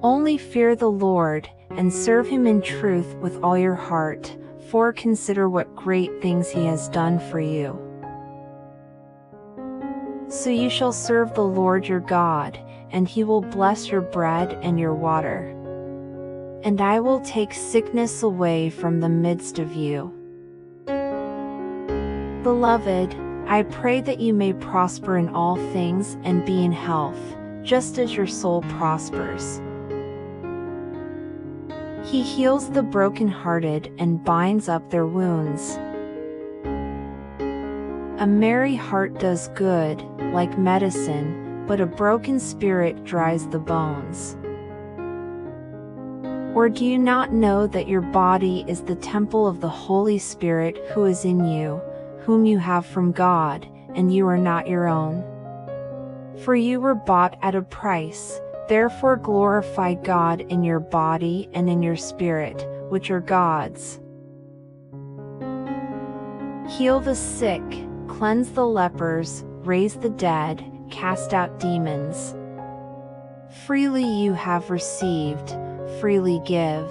Only fear the Lord, and serve him in truth with all your heart, for consider what great things he has done for you. So you shall serve the Lord your God, and he will bless your bread and your water. And I will take sickness away from the midst of you. Beloved, I pray that you may prosper in all things and be in health, just as your soul prospers. He heals the brokenhearted and binds up their wounds. A merry heart does good, like medicine, but a broken spirit dries the bones. Or do you not know that your body is the temple of the Holy Spirit who is in you, whom you have from God, and you are not your own? For you were bought at a price, therefore glorify God in your body and in your spirit, which are God's. Heal the sick, cleanse the lepers, raise the dead, cast out demons. Freely you have received, freely give.